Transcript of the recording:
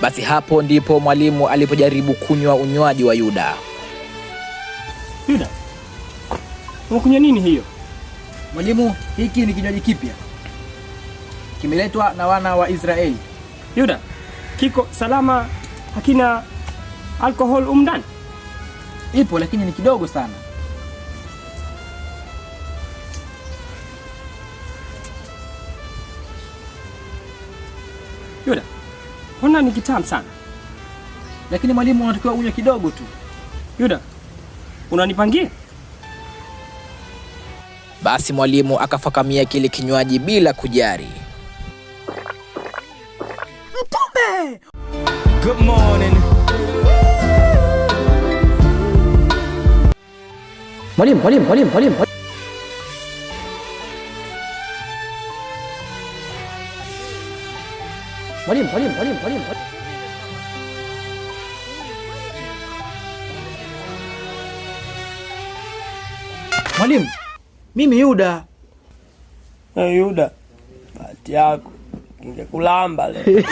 Basi hapo ndipo mwalimu alipojaribu kunywa unywaji wa Yuda. Yuda, unakunywa nini hiyo? Mwalimu, hiki ni kinywaji kipya. Kimeletwa na wana wa Israeli. Yuda, kiko salama, hakina alcohol umndani? Ipo, lakini ni kidogo sana. Yuda, mbona ni kitamu sana? Lakini mwalimu, unatakiwa unywe kidogo tu. Yuda, unanipangia? Basi mwalimu akafakamia kile kinywaji bila kujari. Mtume! Good morning. Mwalimu. Mwalimu, mimi Yuda. Yuda, bahati yako, ningekulamba leo.